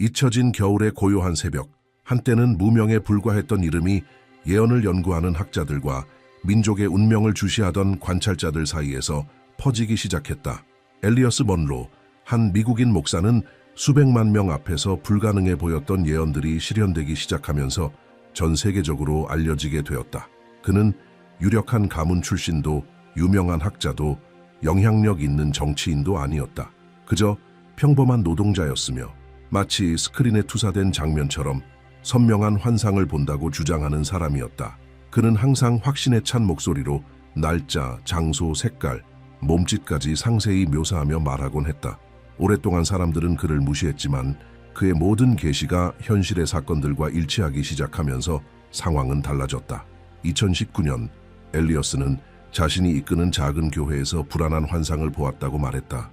잊혀진 겨울의 고요한 새벽, 한때는 무명에 불과했던 이름이 예언을 연구하는 학자들과 민족의 운명을 주시하던 관찰자들 사이에서 퍼지기 시작했다. 엘리어스 먼로, 한 미국인 목사는 수백만 명 앞에서 불가능해 보였던 예언들이 실현되기 시작하면서 전 세계적으로 알려지게 되었다. 그는 유력한 가문 출신도 유명한 학자도 영향력 있는 정치인도 아니었다. 그저 평범한 노동자였으며 마치 스크린에 투사된 장면처럼 선명한 환상을 본다고 주장하는 사람이었다. 그는 항상 확신에 찬 목소리로 날짜, 장소, 색깔, 몸짓까지 상세히 묘사하며 말하곤 했다. 오랫동안 사람들은 그를 무시했지만 그의 모든 계시가 현실의 사건들과 일치하기 시작하면서 상황은 달라졌다. 2019년 엘리어스는 자신이 이끄는 작은 교회에서 불안한 환상을 보았다고 말했다.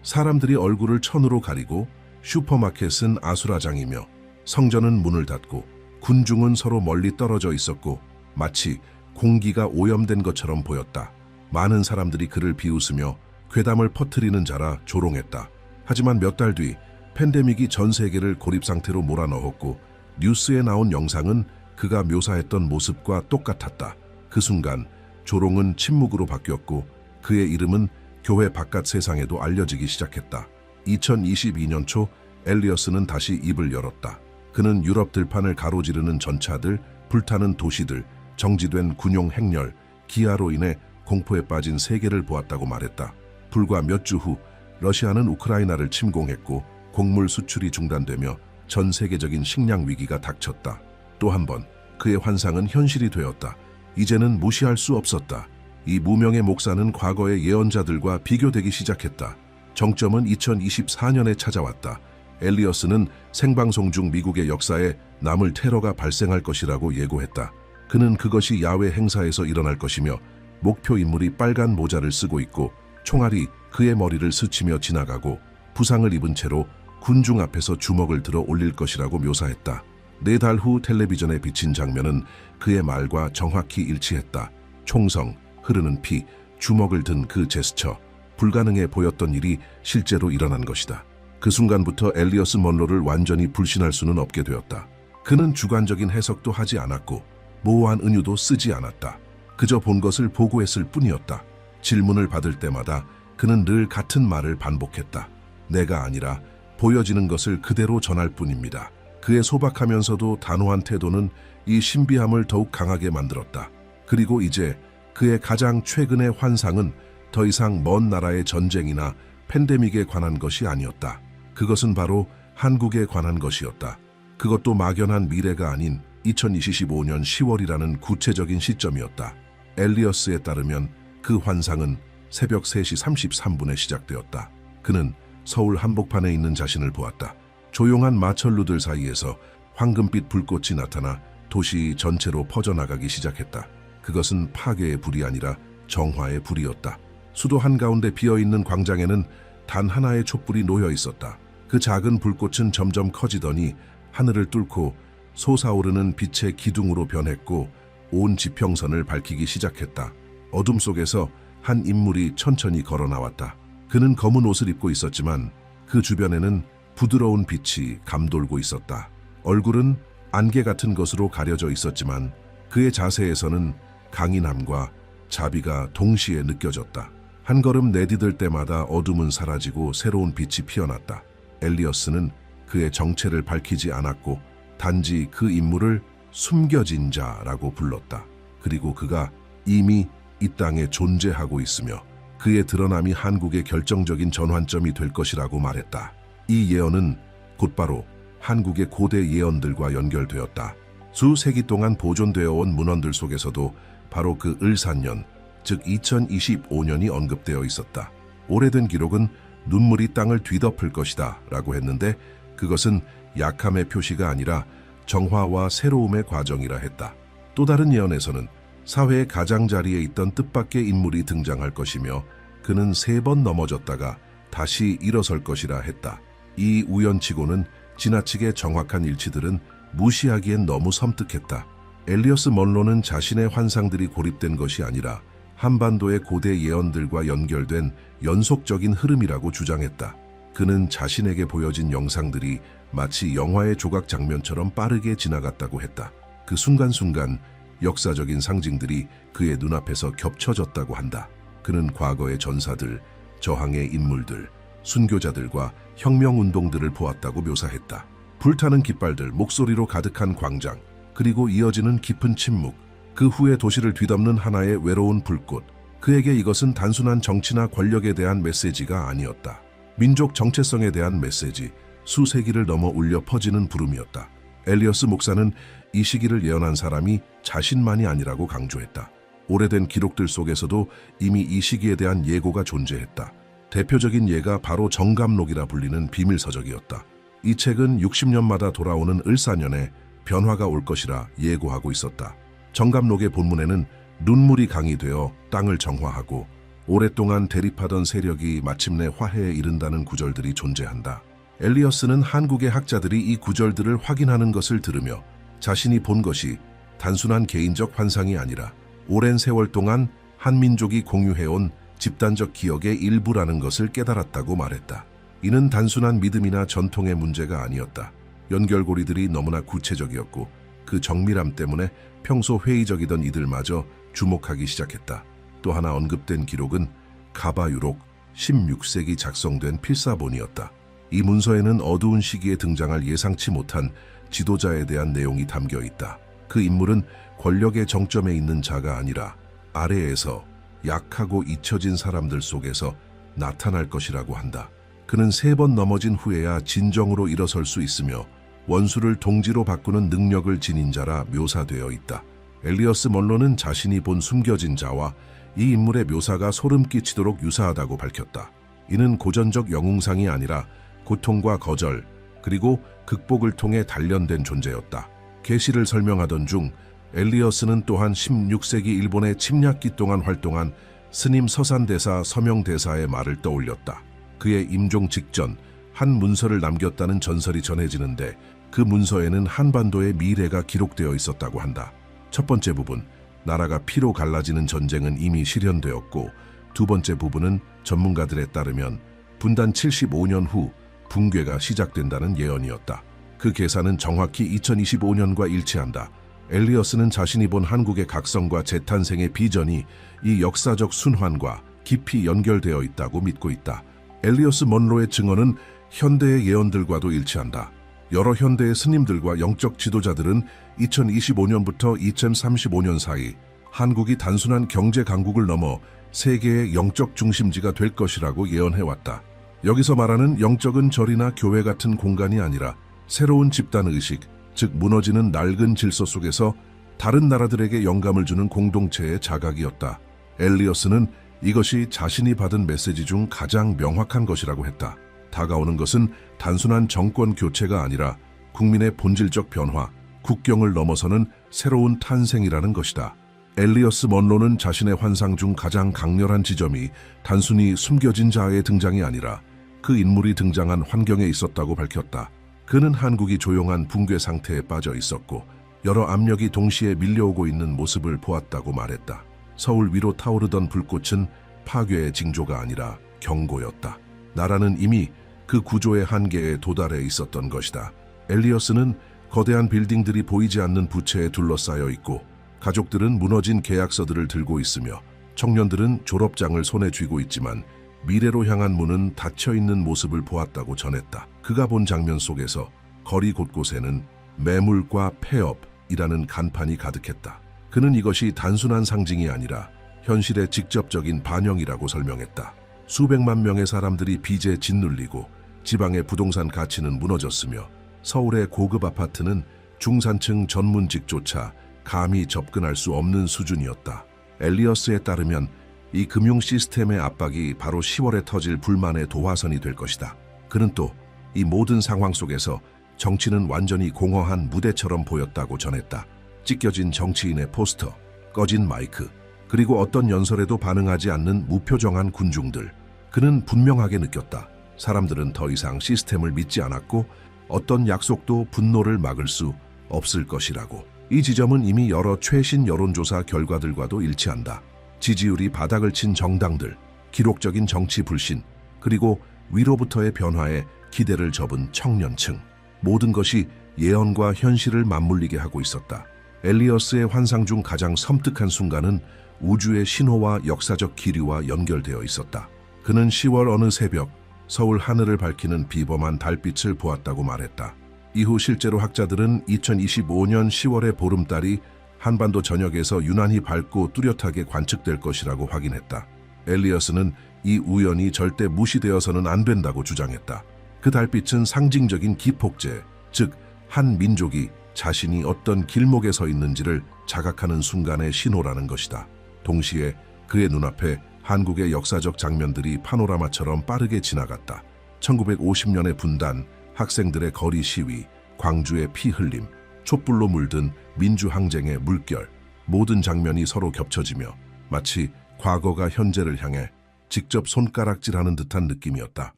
사람들이 얼굴을 천으로 가리고 슈퍼마켓은 아수라장이며 성전은 문을 닫고 군중은 서로 멀리 떨어져 있었고 마치 공기가 오염된 것처럼 보였다. 많은 사람들이 그를 비웃으며 괴담을 퍼뜨리는 자라 조롱했다. 하지만 몇 달 뒤 팬데믹이 전 세계를 고립 상태로 몰아넣었고 뉴스에 나온 영상은 그가 묘사했던 모습과 똑같았다. 그 순간 조롱은 침묵으로 바뀌었고 그의 이름은 교회 바깥 세상에도 알려지기 시작했다. 2022년 초 엘리어스는 다시 입을 열었다. 그는 유럽 들판을 가로지르는 전차들, 불타는 도시들, 정지된 군용 행렬, 기아로 인해 공포에 빠진 세계를 보았다고 말했다. 불과 몇 주 후 러시아는 우크라이나를 침공했고 곡물 수출이 중단되며 전 세계적인 식량 위기가 닥쳤다. 또 한 번 그의 환상은 현실이 되었다. 이제는 무시할 수 없었다. 이 무명의 목사는 과거의 예언자들과 비교되기 시작했다. 정점은 2024년에 찾아왔다. 엘리어스는 생방송 중 미국의 역사에 남을 테러가 발생할 것이라고 예고했다. 그는 그것이 야외 행사에서 일어날 것이며 목표 인물이 빨간 모자를 쓰고 있고 총알이 그의 머리를 스치며 지나가고 부상을 입은 채로 군중 앞에서 주먹을 들어 올릴 것이라고 묘사했다. 4달 후 텔레비전에 비친 장면은 그의 말과 정확히 일치했다. 총성, 흐르는 피, 주먹을 든 그 제스처, 불가능해 보였던 일이 실제로 일어난 것이다. 그 순간부터 엘리어스 먼로를 완전히 불신할 수는 없게 되었다. 그는 주관적인 해석도 하지 않았고 모호한 은유도 쓰지 않았다. 그저 본 것을 보고했을 뿐이었다. 질문을 받을 때마다 그는 늘 같은 말을 반복했다. 내가 아니라 보여지는 것을 그대로 전할 뿐입니다. 그의 소박하면서도 단호한 태도는 이 신비함을 더욱 강하게 만들었다. 그리고 이제 그의 가장 최근의 환상은 더 이상 먼 나라의 전쟁이나 팬데믹에 관한 것이 아니었다. 그것은 바로 한국에 관한 것이었다. 그것도 막연한 미래가 아닌 2025년 10월이라는 구체적인 시점이었다. 엘리어스에 따르면 그 환상은 새벽 3시 33분에 시작되었다. 그는 서울 한복판에 있는 자신을 보았다. 조용한 마천루들 사이에서 황금빛 불꽃이 나타나 도시 전체로 퍼져나가기 시작했다. 그것은 파괴의 불이 아니라 정화의 불이었다. 수도 한가운데 비어있는 광장에는 단 하나의 촛불이 놓여 있었다. 그 작은 불꽃은 점점 커지더니 하늘을 뚫고 솟아오르는 빛의 기둥으로 변했고 온 지평선을 밝히기 시작했다. 어둠 속에서 한 인물이 천천히 걸어 나왔다. 그는 검은 옷을 입고 있었지만 그 주변에는 부드러운 빛이 감돌고 있었다. 얼굴은 안개 같은 것으로 가려져 있었지만 그의 자세에서는 강인함과 자비가 동시에 느껴졌다. 한 걸음 내디딜 때마다 어둠은 사라지고 새로운 빛이 피어났다. 엘리어스는 그의 정체를 밝히지 않았고 단지 그 인물을 숨겨진 자라고 불렀다. 그리고 그가 이미 이 땅에 존재하고 있으며 그의 드러남이 한국의 결정적인 전환점이 될 것이라고 말했다. 이 예언은 곧바로 한국의 고대 예언들과 연결되었다. 수세기 동안 보존되어 온 문헌들 속에서도 바로 그 을사년, 즉 2025년이 언급되어 있었다. 오래된 기록은 눈물이 땅을 뒤덮을 것이다 라고 했는데 그것은 약함의 표시가 아니라 정화와 새로움의 과정이라 했다. 또 다른 예언에서는 사회의 가장자리에 있던 뜻밖의 인물이 등장할 것이며 그는 3번 넘어졌다가 다시 일어설 것이라 했다. 이 우연치고는 지나치게 정확한 일치들은 무시하기엔 너무 섬뜩했다. 엘리어스 먼로는 자신의 환상들이 고립된 것이 아니라 한반도의 고대 예언들과 연결된 연속적인 흐름이라고 주장했다. 그는 자신에게 보여진 영상들이 마치 영화의 조각 장면처럼 빠르게 지나갔다고 했다. 그 순간순간 역사적인 상징들이 그의 눈앞에서 겹쳐졌다고 한다. 그는 과거의 전사들, 저항의 인물들, 순교자들과 혁명운동들을 보았다고 묘사했다. 불타는 깃발들, 목소리로 가득한 광장, 그리고 이어지는 깊은 침묵, 그 후에 도시를 뒤덮는 하나의 외로운 불꽃. 그에게 이것은 단순한 정치나 권력에 대한 메시지가 아니었다. 민족 정체성에 대한 메시지, 수세기를 넘어 울려 퍼지는 부름이었다. 엘리어스 목사는 이 시기를 예언한 사람이 자신만이 아니라고 강조했다. 오래된 기록들 속에서도 이미 이 시기에 대한 예고가 존재했다. 대표적인 예가 바로 정감록이라 불리는 비밀서적이었다. 이 책은 60년마다 돌아오는 을사년에 변화가 올 것이라 예고하고 있었다. 정감록의 본문에는 눈물이 강이 되어 땅을 정화하고 오랫동안 대립하던 세력이 마침내 화해에 이른다는 구절들이 존재한다. 엘리어스는 한국의 학자들이 이 구절들을 확인하는 것을 들으며 자신이 본 것이 단순한 개인적 환상이 아니라 오랜 세월 동안 한 민족이 공유해온 집단적 기억의 일부라는 것을 깨달았다고 말했다. 이는 단순한 믿음이나 전통의 문제가 아니었다. 연결고리들이 너무나 구체적이었고 그 정밀함 때문에 평소 회의적이던 이들마저 주목하기 시작했다. 또 하나 언급된 기록은 가바유록 16세기 작성된 필사본이었다. 이 문서에는 어두운 시기에 등장할 예상치 못한 지도자에 대한 내용이 담겨 있다. 그 인물은 권력의 정점에 있는 자가 아니라 아래에서 약하고 잊혀진 사람들 속에서 나타날 것이라고 한다. 그는 3번 넘어진 후에야 진정으로 일어설 수 있으며 원수를 동지로 바꾸는 능력을 지닌 자라 묘사되어 있다. 엘리어스 먼로는 자신이 본 숨겨진 자와 이 인물의 묘사가 소름 끼치도록 유사하다고 밝혔다. 이는 고전적 영웅상이 아니라 고통과 거절, 그리고 극복을 통해 단련된 존재였다. 계시를 설명하던 중 엘리어스는 또한 16세기 일본의 침략기 동안 활동한 스님 서산대사 서명대사의 말을 떠올렸다. 그의 임종 직전 한 문서를 남겼다는 전설이 전해지는데 그 문서에는 한반도의 미래가 기록되어 있었다고 한다. 첫 번째 부분, 나라가 피로 갈라지는 전쟁은 이미 실현되었고, 두 번째 부분은 전문가들에 따르면 분단 75년 후 붕괴가 시작된다는 예언이었다. 그 계산은 정확히 2025년과 일치한다. 엘리어스는 자신이 본 한국의 각성과 재탄생의 비전이 이 역사적 순환과 깊이 연결되어 있다고 믿고 있다. 엘리어스 먼로의 증언은 현대의 예언들과도 일치한다. 여러 현대의 스님들과 영적 지도자들은 2025년부터 2035년 사이 한국이 단순한 경제 강국을 넘어 세계의 영적 중심지가 될 것이라고 예언해왔다. 여기서 말하는 영적은 절이나 교회 같은 공간이 아니라 새로운 집단의식, 즉 무너지는 낡은 질서 속에서 다른 나라들에게 영감을 주는 공동체의 자각이었다. 엘리어스는 이것이 자신이 받은 메시지 중 가장 명확한 것이라고 했다. 다가오는 것은 단순한 정권 교체가 아니라 국민의 본질적 변화, 국경을 넘어서는 새로운 탄생이라는 것이다. 엘리어스 먼로는 자신의 환상 중 가장 강렬한 지점이 단순히 숨겨진 자의 등장이 아니라 그 인물이 등장한 환경에 있었다고 밝혔다. 그는 한국이 조용한 붕괴 상태에 빠져 있었고 여러 압력이 동시에 밀려오고 있는 모습을 보았다고 말했다. 서울 위로 타오르던 불꽃은 파괴의 징조가 아니라 경고였다. 나라는 이미 그 구조의 한계에 도달해 있었던 것이다. 엘리어스는 거대한 빌딩들이 보이지 않는 부채에 둘러싸여 있고 가족들은 무너진 계약서들을 들고 있으며 청년들은 졸업장을 손에 쥐고 있지만 미래로 향한 문은 닫혀있는 모습을 보았다고 전했다. 그가 본 장면 속에서 거리 곳곳에는 매물과 폐업이라는 간판이 가득했다. 그는 이것이 단순한 상징이 아니라 현실의 직접적인 반영이라고 설명했다. 수백만 명의 사람들이 빚에 짓눌리고 지방의 부동산 가치는 무너졌으며 서울의 고급 아파트는 중산층 전문직조차 감히 접근할 수 없는 수준이었다. 엘리어스에 따르면 이 금융 시스템의 압박이 바로 10월에 터질 불만의 도화선이 될 것이다. 그는 또 이 모든 상황 속에서 정치는 완전히 공허한 무대처럼 보였다고 전했다. 찢겨진 정치인의 포스터, 꺼진 마이크, 그리고 어떤 연설에도 반응하지 않는 무표정한 군중들. 그는 분명하게 느꼈다. 사람들은 더 이상 시스템을 믿지 않았고 어떤 약속도 분노를 막을 수 없을 것이라고. 이 지점은 이미 여러 최신 여론조사 결과들과도 일치한다. 지지율이 바닥을 친 정당들, 기록적인 정치 불신, 그리고 위로부터의 변화에 기대를 접은 청년층. 모든 것이 예언과 현실을 맞물리게 하고 있었다. 엘리어스의 환상 중 가장 섬뜩한 순간은 우주의 신호와 역사적 기류와 연결되어 있었다. 그는 10월 어느 새벽 서울 하늘을 밝히는 비범한 달빛을 보았다고 말했다. 이후 실제로 학자들은 2025년 10월의 보름달이 한반도 전역에서 유난히 밝고 뚜렷하게 관측될 것이라고 확인했다. 엘리어스는 이 우연이 절대 무시되어서는 안 된다고 주장했다. 그 달빛은 상징적인 기폭제, 즉 한 민족이 자신이 어떤 길목에 서 있는지를 자각하는 순간의 신호라는 것이다. 동시에 그의 눈앞에 한국의 역사적 장면들이 파노라마처럼 빠르게 지나갔다. 1950년의 분단, 학생들의 거리 시위, 광주의 피 흘림, 촛불로 물든 민주항쟁의 물결, 모든 장면이 서로 겹쳐지며 마치 과거가 현재를 향해 직접 손가락질하는 듯한 느낌이었다.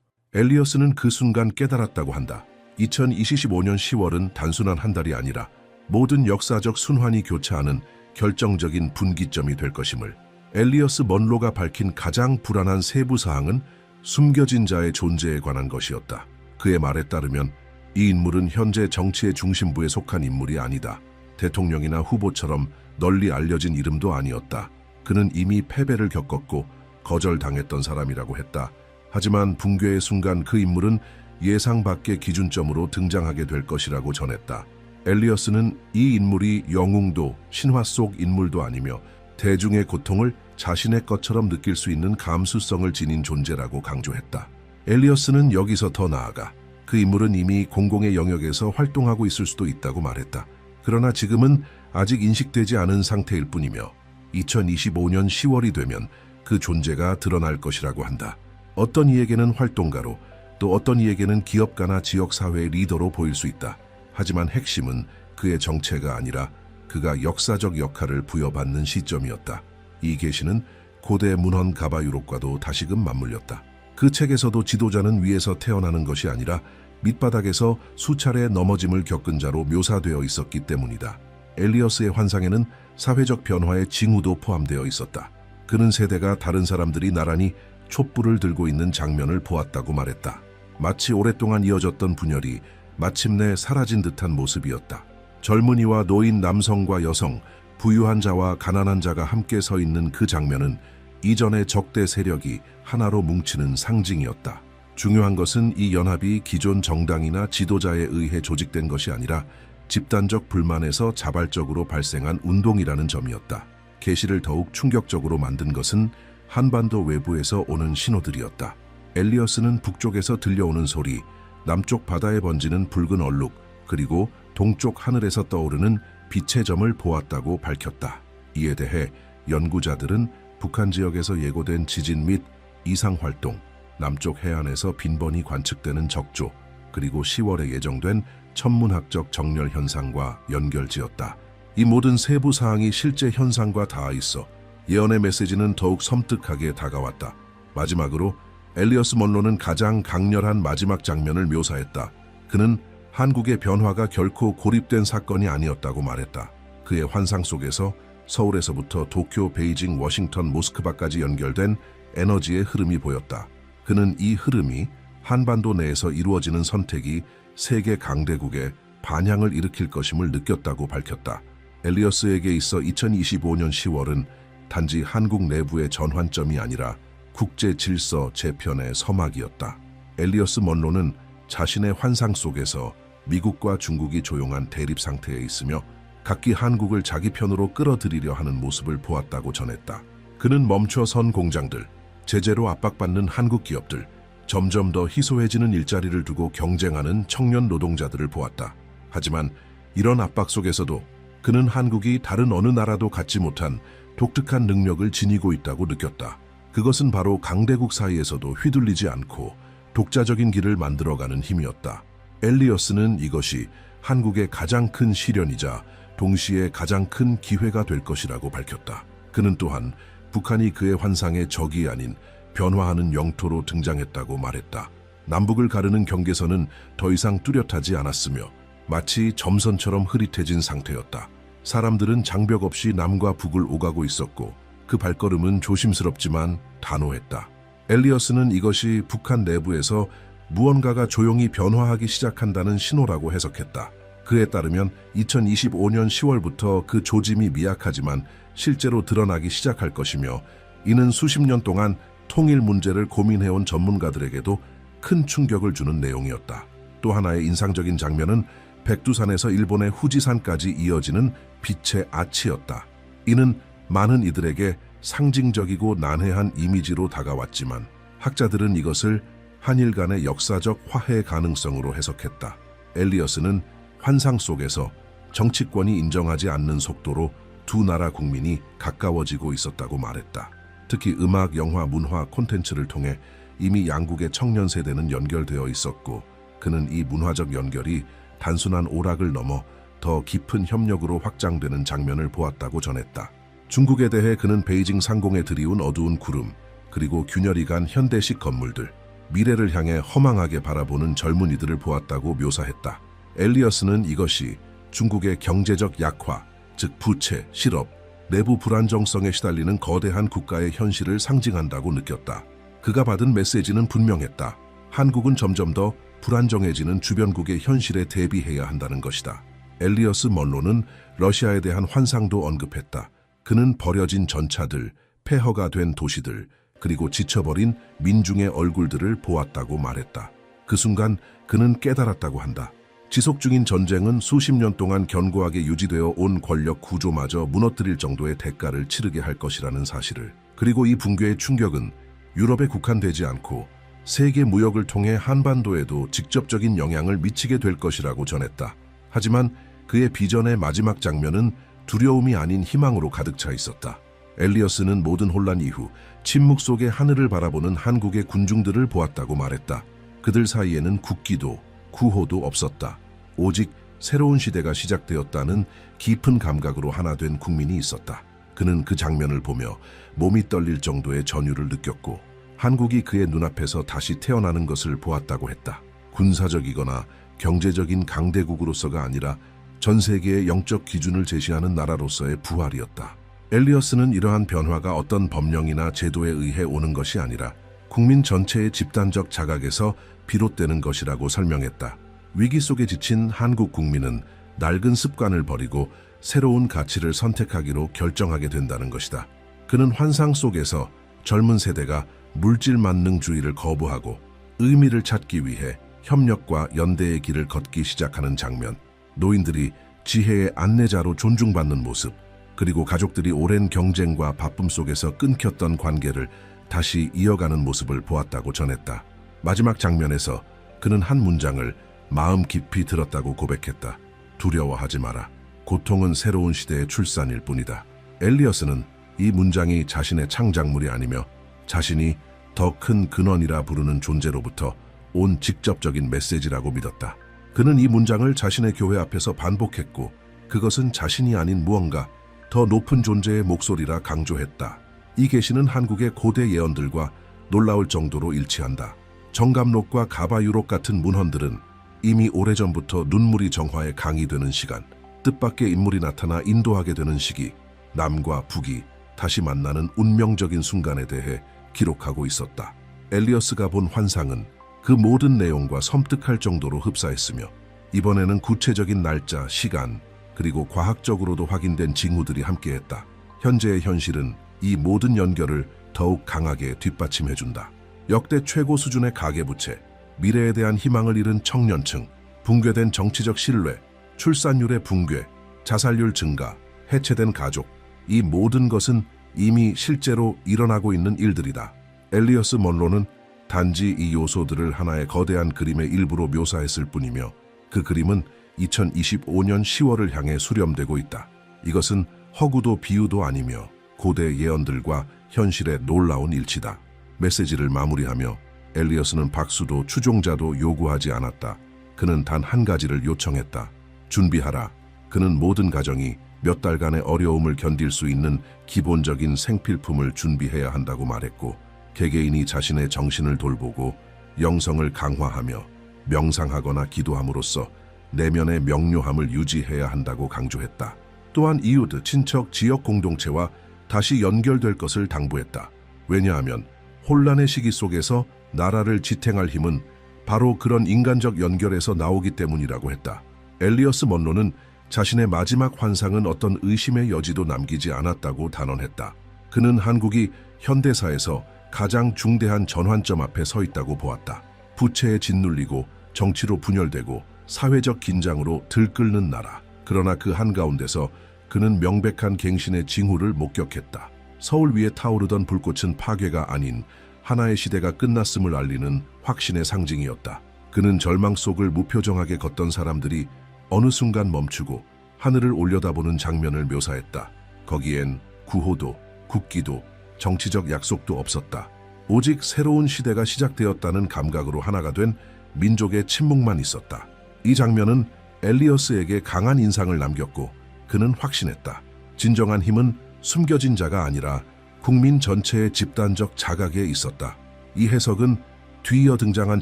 엘리어스는 그 순간 깨달았다고 한다. 2025년 10월은 단순한 한 달이 아니라 모든 역사적 순환이 교차하는 결정적인 분기점이 될 것임을. 엘리어스 먼로가 밝힌 가장 불안한 세부 사항은 숨겨진 자의 존재에 관한 것이었다. 그의 말에 따르면 이 인물은 현재 정치의 중심부에 속한 인물이 아니다. 대통령이나 후보처럼 널리 알려진 이름도 아니었다. 그는 이미 패배를 겪었고 거절당했던 사람이라고 했다. 하지만 붕괴의 순간 그 인물은 예상 밖의 기준점으로 등장하게 될 것이라고 전했다. 엘리어스는 이 인물이 영웅도 신화 속 인물도 아니며 대중의 고통을 자신의 것처럼 느낄 수 있는 감수성을 지닌 존재라고 강조했다. 엘리어스는 여기서 더 나아가 그 인물은 이미 공공의 영역에서 활동하고 있을 수도 있다고 말했다. 그러나 지금은 아직 인식되지 않은 상태일 뿐이며 2025년 10월이 되면 그 존재가 드러날 것이라고 한다. 어떤 이에게는 활동가로 또 어떤 이에게는 기업가나 지역사회의 리더로 보일 수 있다. 하지만 핵심은 그의 정체가 아니라 그가 역사적 역할을 부여받는 시점이었다. 이 계시는 고대 문헌 가바유록과도 다시금 맞물렸다. 그 책에서도 지도자는 위에서 태어나는 것이 아니라 밑바닥에서 수차례 넘어짐을 겪은 자로 묘사되어 있었기 때문이다. 엘리어스의 환상에는 사회적 변화의 징후도 포함되어 있었다. 그는 세대가 다른 사람들이 나란히 촛불을 들고 있는 장면을 보았다고 말했다. 마치 오랫동안 이어졌던 분열이 마침내 사라진 듯한 모습이었다. 젊은이와 노인, 남성과 여성, 부유한 자와 가난한 자가 함께 서 있는 그 장면은 이전의 적대 세력이 하나로 뭉치는 상징이었다. 중요한 것은 이 연합이 기존 정당이나 지도자에 의해 조직된 것이 아니라 집단적 불만에서 자발적으로 발생한 운동이라는 점이었다. 계시를 더욱 충격적으로 만든 것은 한반도 외부에서 오는 신호들이었다. 엘리어스는 북쪽에서 들려오는 소리, 남쪽 바다에 번지는 붉은 얼룩, 그리고 동쪽 하늘에서 떠오르는 빛의 점을 보았다고 밝혔다. 이에 대해 연구자들은 북한 지역에서 예고된 지진 및 이상활동, 남쪽 해안에서 빈번히 관측되는 적조, 그리고 10월에 예정된 천문학적 정렬 현상과 연결지었다. 이 모든 세부 사항이 실제 현상과 닿아 있어 예언의 메시지는 더욱 섬뜩하게 다가왔다. 마지막으로 엘리어스 먼로는 가장 강렬한 마지막 장면을 묘사했다. 그는 한국의 변화가 결코 고립된 사건이 아니었다고 말했다. 그의 환상 속에서 서울에서부터 도쿄, 베이징, 워싱턴, 모스크바까지 연결된 에너지의 흐름이 보였다. 그는 이 흐름이 한반도 내에서 이루어지는 선택이 세계 강대국의 반향을 일으킬 것임을 느꼈다고 밝혔다. 엘리어스에게 있어 2025년 10월은 단지 한국 내부의 전환점이 아니라 국제 질서 재편의 서막이었다. 엘리어스 먼로는 자신의 환상 속에서 미국과 중국이 조용한 대립 상태에 있으며 각기 한국을 자기 편으로 끌어들이려 하는 모습을 보았다고 전했다. 그는 멈춰선 공장들, 제재로 압박받는 한국 기업들, 점점 더 희소해지는 일자리를 두고 경쟁하는 청년 노동자들을 보았다. 하지만 이런 압박 속에서도 그는 한국이 다른 어느 나라도 갖지 못한 독특한 능력을 지니고 있다고 느꼈다. 그것은 바로 강대국 사이에서도 휘둘리지 않고 독자적인 길을 만들어가는 힘이었다. 엘리어스는 이것이 한국의 가장 큰 시련이자 동시에 가장 큰 기회가 될 것이라고 밝혔다. 그는 또한 북한이 그의 환상의 적이 아닌 변화하는 영토로 등장했다고 말했다. 남북을 가르는 경계선은 더 이상 뚜렷하지 않았으며 마치 점선처럼 흐릿해진 상태였다. 사람들은 장벽 없이 남과 북을 오가고 있었고 그 발걸음은 조심스럽지만 단호했다. 엘리어스는 이것이 북한 내부에서 무언가가 조용히 변화하기 시작한다는 신호라고 해석했다. 그에 따르면 2025년 10월부터 그 조짐이 미약하지만 실제로 드러나기 시작할 것이며, 이는 수십 년 동안 통일 문제를 고민해온 전문가들에게도 큰 충격을 주는 내용이었다. 또 하나의 인상적인 장면은 백두산에서 일본의 후지산까지 이어지는 빛의 아치였다. 이는 많은 이들에게 상징적이고 난해한 이미지로 다가왔지만, 학자들은 이것을 한일 간의 역사적 화해 가능성으로 해석했다. 엘리어스는 환상 속에서 정치권이 인정하지 않는 속도로 두 나라 국민이 가까워지고 있었다고 말했다. 특히 음악, 영화, 문화 콘텐츠를 통해 이미 양국의 청년 세대는 연결되어 있었고, 그는 이 문화적 연결이 단순한 오락을 넘어 더 깊은 협력으로 확장되는 장면을 보았다고 전했다. 중국에 대해 그는 베이징 상공에 드리운 어두운 구름, 그리고 균열이 간 현대식 건물들, 미래를 향해 허망하게 바라보는 젊은이들을 보았다고 묘사했다. 엘리어스는 이것이 중국의 경제적 약화, 즉 부채, 실업, 내부 불안정성에 시달리는 거대한 국가의 현실을 상징한다고 느꼈다. 그가 받은 메시지는 분명했다. 한국은 점점 더 불안정해지는 주변국의 현실에 대비해야 한다는 것이다. 엘리어스 먼로는 러시아에 대한 환상도 언급했다. 그는 버려진 전차들, 폐허가 된 도시들, 그리고 지쳐버린 민중의 얼굴들을 보았다고 말했다. 그 순간 그는 깨달았다고 한다. 지속 중인 전쟁은 수십 년 동안 견고하게 유지되어 온 권력 구조마저 무너뜨릴 정도의 대가를 치르게 할 것이라는 사실을. 그리고 이 붕괴의 충격은 유럽에 국한되지 않고 세계 무역을 통해 한반도에도 직접적인 영향을 미치게 될 것이라고 전했다. 하지만 그의 비전의 마지막 장면은 두려움이 아닌 희망으로 가득 차 있었다. 엘리어스는 모든 혼란 이후 침묵 속에 하늘을 바라보는 한국의 군중들을 보았다고 말했다. 그들 사이에는 국기도 구호도 없었다. 오직 새로운 시대가 시작되었다는 깊은 감각으로 하나 된 국민이 있었다. 그는 그 장면을 보며 몸이 떨릴 정도의 전율을 느꼈고, 한국이 그의 눈앞에서 다시 태어나는 것을 보았다고 했다. 군사적이거나 경제적인 강대국으로서가 아니라 전 세계의 영적 기준을 제시하는 나라로서의 부활이었다. 엘리어스는 이러한 변화가 어떤 법령이나 제도에 의해 오는 것이 아니라 국민 전체의 집단적 자각에서 비롯되는 것이라고 설명했다. 위기 속에 지친 한국 국민은 낡은 습관을 버리고 새로운 가치를 선택하기로 결정하게 된다는 것이다. 그는 환상 속에서 젊은 세대가 물질 만능주의를 거부하고 의미를 찾기 위해 협력과 연대의 길을 걷기 시작하는 장면, 노인들이 지혜의 안내자로 존중받는 모습, 그리고 가족들이 오랜 경쟁과 바쁨 속에서 끊겼던 관계를 다시 이어가는 모습을 보았다고 전했다. 마지막 장면에서 그는 한 문장을 마음 깊이 들었다고 고백했다. 두려워하지 마라. 고통은 새로운 시대의 출산일 뿐이다. 엘리어스는 이 문장이 자신의 창작물이 아니며 자신이 더 큰 근원이라 부르는 존재로부터 온 직접적인 메시지라고 믿었다. 그는 이 문장을 자신의 교회 앞에서 반복했고, 그것은 자신이 아닌 무언가 더 높은 존재의 목소리라 강조했다. 이 계시는 한국의 고대 예언들과 놀라울 정도로 일치한다. 정감록과 가바유록 같은 문헌들은 이미 오래전부터 눈물이 정화에 강의되는 시간, 뜻밖의 인물이 나타나 인도하게 되는 시기, 남과 북이 다시 만나는 운명적인 순간에 대해 기록하고 있었다. 엘리어스가 본 환상은 그 모든 내용과 섬뜩할 정도로 흡사했으며, 이번에는 구체적인 날짜, 시간, 그리고 과학적으로도 확인된 징후들이 함께했다. 현재의 현실은 이 모든 연결을 더욱 강하게 뒷받침해준다. 역대 최고 수준의 가계부채, 미래에 대한 희망을 잃은 청년층, 붕괴된 정치적 신뢰, 출산율의 붕괴, 자살률 증가, 해체된 가족, 이 모든 것은 이미 실제로 일어나고 있는 일들이다. 엘리어스 먼로는 단지 이 요소들을 하나의 거대한 그림의 일부로 묘사했을 뿐이며, 그 그림은 2025년 10월을 향해 수렴되고 있다. 이것은 허구도 비유도 아니며 고대 예언들과 현실의 놀라운 일치다. 메시지를 마무리하며 엘리어스는 박수도 추종자도 요구하지 않았다. 그는 단 한 가지를 요청했다. 준비하라. 그는 모든 가정이 몇 달간의 어려움을 견딜 수 있는 기본적인 생필품을 준비해야 한다고 말했고, 개개인이 자신의 정신을 돌보고 영성을 강화하며 명상하거나 기도함으로써 내면의 명료함을 유지해야 한다고 강조했다. 또한 이웃, 친척, 지역 공동체와 다시 연결될 것을 당부했다. 왜냐하면 혼란의 시기 속에서 나라를 지탱할 힘은 바로 그런 인간적 연결에서 나오기 때문이라고 했다. 엘리어스 먼로는 자신의 마지막 환상은 어떤 의심의 여지도 남기지 않았다고 단언했다. 그는 한국이 현대사에서 가장 중대한 전환점 앞에 서 있다고 보았다. 부채에 짓눌리고 정치로 분열되고 사회적 긴장으로 들끓는 나라. 그러나 그 한가운데서 그는 명백한 갱신의 징후를 목격했다. 서울 위에 타오르던 불꽃은 파괴가 아닌 하나의 시대가 끝났음을 알리는 확신의 상징이었다. 그는 절망 속을 무표정하게 걷던 사람들이 어느 순간 멈추고 하늘을 올려다보는 장면을 묘사했다. 거기엔 구호도, 국기도, 정치적 약속도 없었다. 오직 새로운 시대가 시작되었다는 감각으로 하나가 된 민족의 침묵만 있었다. 이 장면은 엘리어스에게 강한 인상을 남겼고 그는 확신했다. 진정한 힘은 숨겨진 자가 아니라 국민 전체의 집단적 자각에 있었다. 이 해석은 뒤이어 등장한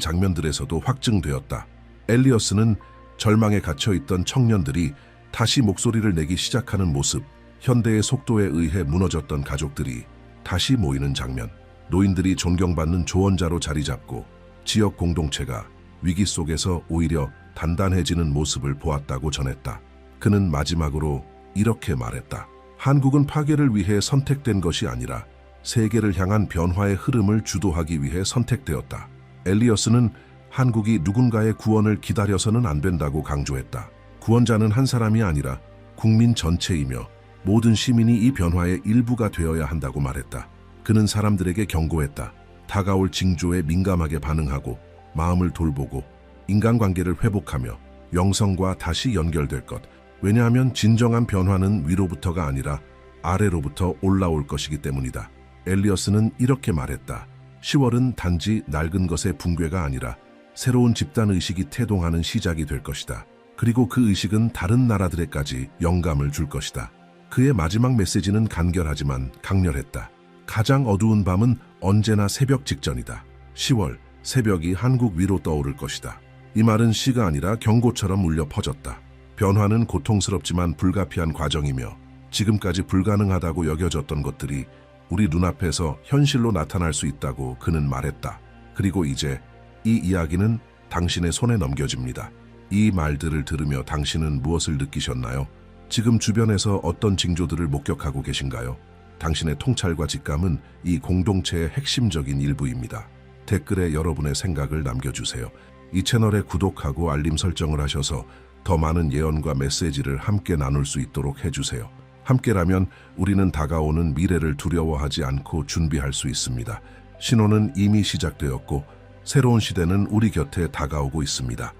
장면들에서도 확증되었다. 엘리어스는 절망에 갇혀있던 청년들이 다시 목소리를 내기 시작하는 모습, 현대의 속도에 의해 무너졌던 가족들이 다시 모이는 장면, 노인들이 존경받는 조언자로 자리 잡고 지역 공동체가 위기 속에서 오히려 단단해지는 모습을 보았다고 전했다. 그는 마지막으로 이렇게 말했다. 한국은 파괴를 위해 선택된 것이 아니라 세계를 향한 변화의 흐름을 주도하기 위해 선택되었다. 엘리어스는 한국이 누군가의 구원을 기다려서는 안 된다고 강조했다. 구원자는 한 사람이 아니라 국민 전체이며 모든 시민이 이 변화의 일부가 되어야 한다고 말했다. 그는 사람들에게 경고했다. 다가올 징조에 민감하게 반응하고 마음을 돌보고 인간관계를 회복하며 영성과 다시 연결될 것. 왜냐하면 진정한 변화는 위로부터가 아니라 아래로부터 올라올 것이기 때문이다. 엘리어스는 이렇게 말했다. 10월은 단지 낡은 것의 붕괴가 아니라 새로운 집단의식이 태동하는 시작이 될 것이다. 그리고 그 의식은 다른 나라들에까지 영감을 줄 것이다. 그의 마지막 메시지는 간결하지만 강렬했다. 가장 어두운 밤은 언제나 새벽 직전이다. 10월, 새벽이 한국 위로 떠오를 것이다. 이 말은 시가 아니라 경고처럼 울려 퍼졌다. 변화는 고통스럽지만 불가피한 과정이며 지금까지 불가능하다고 여겨졌던 것들이 우리 눈앞에서 현실로 나타날 수 있다고 그는 말했다. 그리고 이제 이 이야기는 당신의 손에 넘겨집니다. 이 말들을 들으며 당신은 무엇을 느끼셨나요? 지금 주변에서 어떤 징조들을 목격하고 계신가요? 당신의 통찰과 직감은 이 공동체의 핵심적인 일부입니다. 댓글에 여러분의 생각을 남겨주세요. 이 채널에 구독하고 알림 설정을 하셔서 더 많은 예언과 메시지를 함께 나눌 수 있도록 해주세요. 함께라면 우리는 다가오는 미래를 두려워하지 않고 준비할 수 있습니다. 신호는 이미 시작되었고 새로운 시대는 우리 곁에 다가오고 있습니다.